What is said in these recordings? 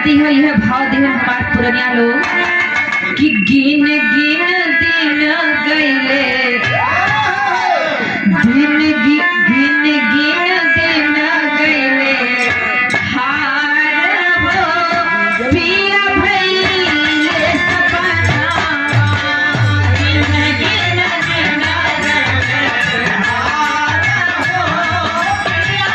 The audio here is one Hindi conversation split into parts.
कहती है यह भाव दिहन हमार पुरनिया लोग कि गिन गिन दिन गईले गिन गिन दिन गईले हार हो पिया भइले सपना गिन गिन दिन गईले हार हो पिया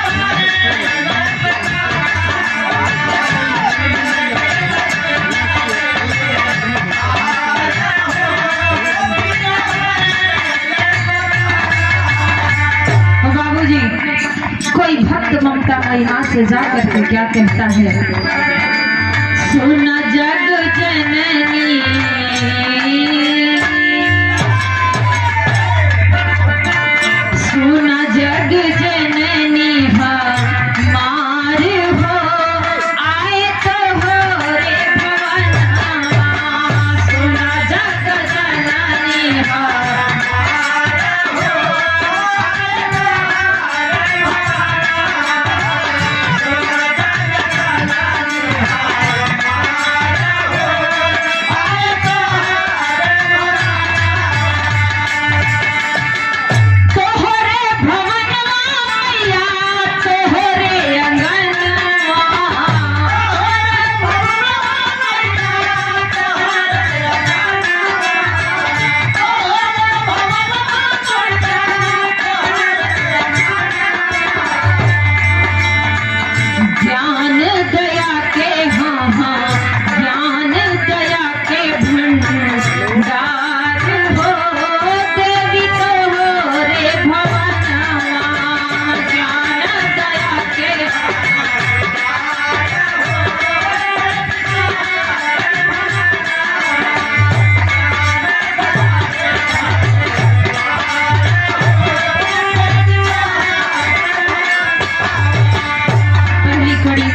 बाबूजी कोई भक्त ममता यहाँ से जा करके क्या कहता है सुना जग जननी सुना जग जननी मार हो आए तो हो रे भवनमा सुना जग जननी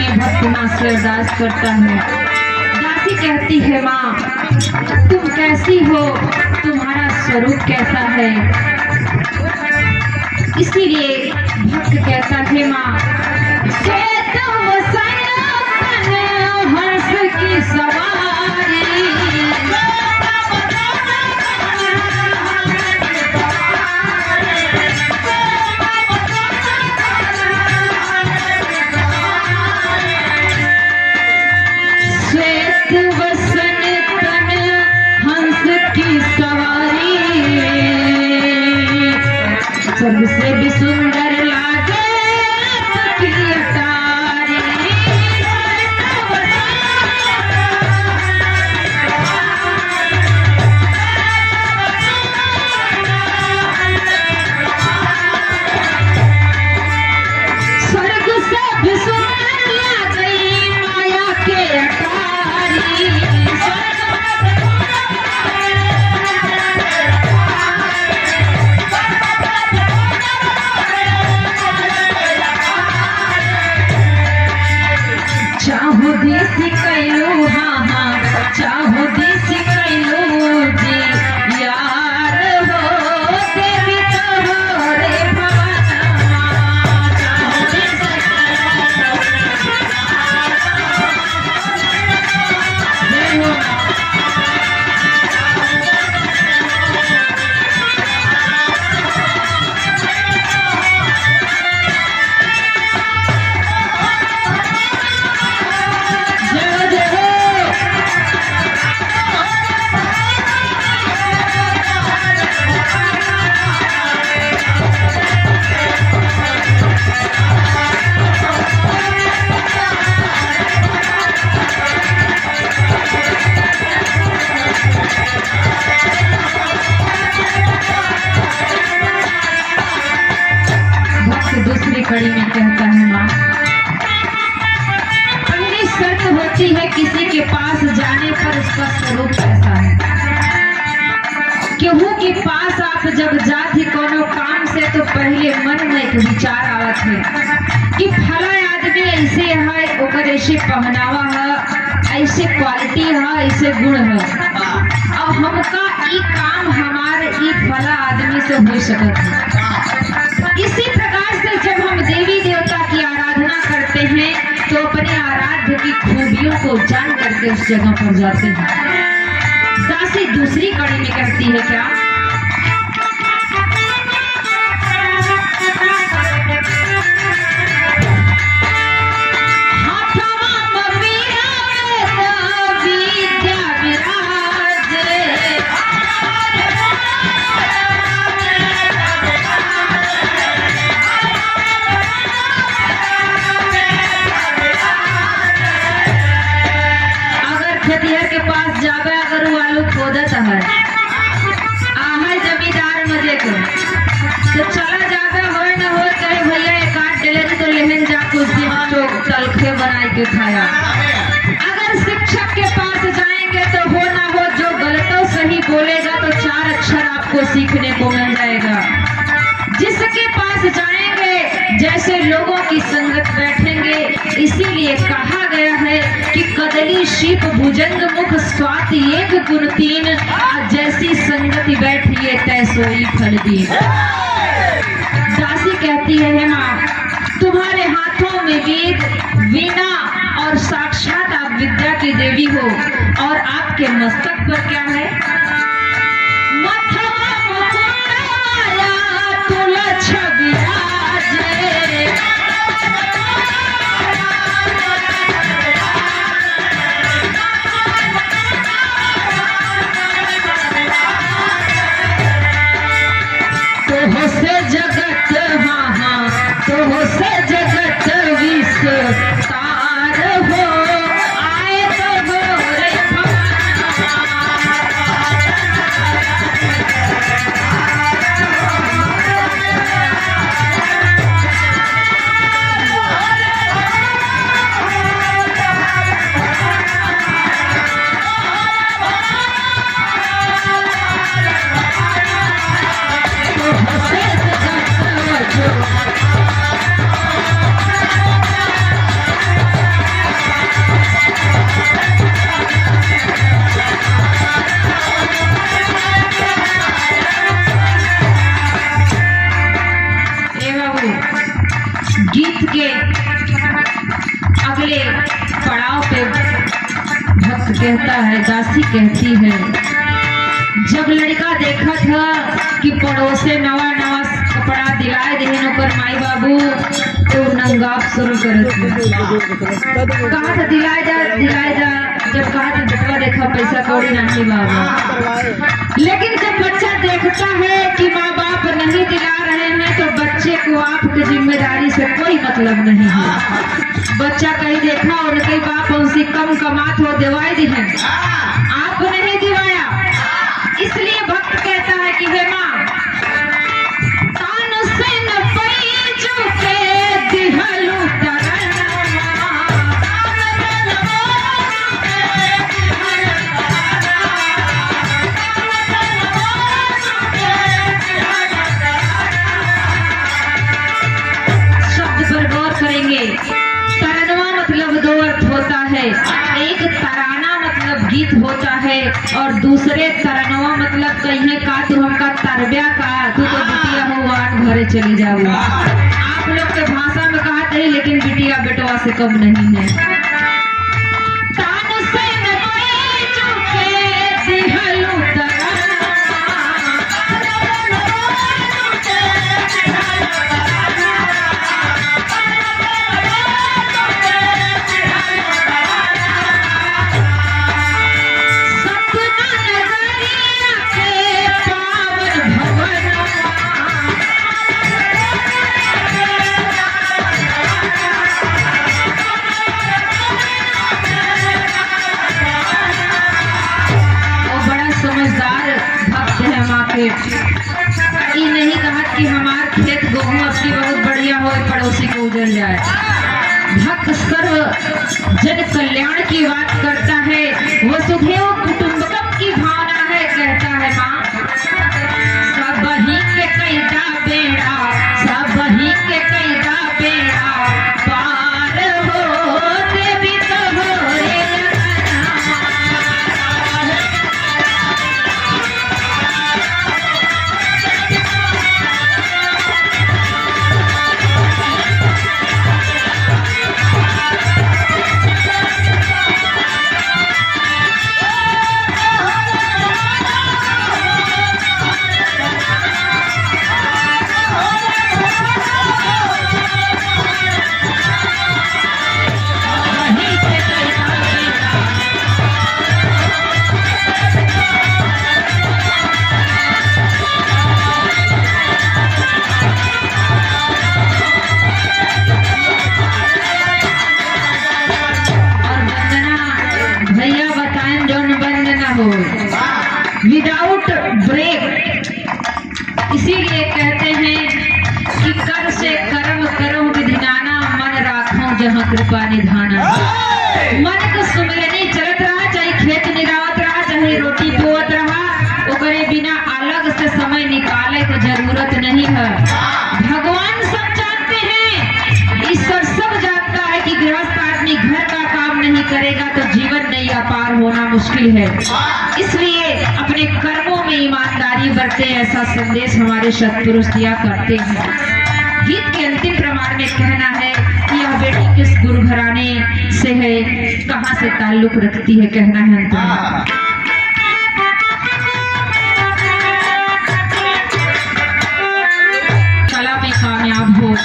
अरदास करता है। दासी कहती है माँ तुम कैसी हो, तुम्हारा स्वरूप कैसा है। इसीलिए भक्त कहता है माँ हंस की सवारी सबसे भी सुंदर लागे स्वर्ग से भी सुंदर लागे माया के अटारी चाहो देसी कैलो हाँ चाहो देसी कैलो जी यार हो देवी तो हो रे भवनमा चाहो देसी दूसरी कड़ी में कहता है माँ पहली शर्त होती है किसी के पास जाने पर उसका स्वरूप कैसा है। केहू के पास आप जब जाती कोनो काम से तो पहले मन में एक विचार आवत है कि फला आदमी ऐसे है ओकर ऐसे पहनावा है ऐसे क्वालिटी है ऐसे गुण है और हमका ई काम हमारे ई फला आदमी से हो सकता है। इसी प्रकार से जब हम देवी देवता की आराधना करते हैं तो अपने आराध्य की खूबी देवियों को जान करके उस जगह पर जाते हैं। दासी दूसरी कड़ी में कहती है क्या, के पास जावे अगर वो आलू खोदत है आहे जमींदार मजे को तो चला जावे हो न हो कहे भैया एक आठ डेले तो लेहन जा कुछ दिन तो तलखे बनाए के खाया। अगर शिक्षक के पास जाएंगे तो हो ना हो जो गलत सही बोलेगा तो चार अक्षर आपको सीखने को मिल जाएगा। जिसके पास जाएंगे जैसे लोगों की संगत बैठेंगे, इसीलिए कहा गया है कि कदली शीप भुजंग मुख स्वाति एक गुण तीन, जैसी संगति बैठिए तैसोई फल दीन। दासी कहती है माँ, तुम्हारे हाथों में वेद वीणा और साक्षात आप विद्या की देवी हो, और आपके मस्तक पर क्या है, गीत के अगले पड़ाव पे भक्त कहता है, दासी कहती है, जब लड़का देखा था कि पड़ोसे नवा नवा कपड़ा दिलाए देहन ओकर माई बाबू तो नंगाप शुरू करत कहा था दिलाए जा, जब कहा था बेटवा देखा पैसा कौड़ी नहीं बाबा। लेकिन जब बच्चा देखता है कि माँ बाप नहीं दिला रहे हैं तो बच्चे को आपकी जिम्मेदारी से कोई मतलब नहीं है। बच्चा कहीं देखा और कई बाप उनसे कम कमात हो दिवाई दी है, आप नहीं दिवाया। इसलिए भक्त कहता है कि हे माँ, तरनवा मतलब दो अर्थ होता है, एक तराना मतलब गीत होता है और दूसरे तरनवा मतलब कहीं का तू हमका तरब्या का तू तो बिटिया हो वान घरे चली जाओ। आप लोग के भाषा में कहते हैं लेकिन बिटिया बेटवा से कम नहीं है। ये नहीं कहा कि हमार खेत गेहूं अपनी बहुत बढ़िया हो पड़ोसी को उजड़ जाए। भक्त सर्व जन कल्याण की बात करता है, वसुधैव कुटुंबकम की भावना है। कहता है माँ, सब ही के कैदा बेड़ा, सब ही के कैदा बेड़ा पार हो देवी तो हो कृपा निधाना। मन को सुमिरनी चलत रहा, चाहे खेत निरावत रहा, चाहे रोटी बोवत रहा, ओकरे बिना अलग से समय निकाले को जरूरत नहीं है। भगवान सब जानते हैं, ईश्वर सब जानता है कि गृहस्थ आदमी घर का काम नहीं करेगा तो जीवन नहीं अपार होना मुश्किल है। इसलिए अपने कर्मों में ईमानदारी बरते, ऐसा संदेश हमारे सत्पुरुष दिया करते हैं। गीत के अंतिम प्रमाण में कहना है कि यह बेटी किस गुरु घराने से है, कहाँ से ताल्लुक रखती है, कहना है अंतिम। कला में कामयाब हो,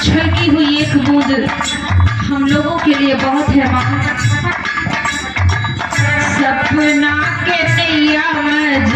छलकी हुई एक बूंद हम लोगों के लिए बहुत है माँ। सपना के नैया मज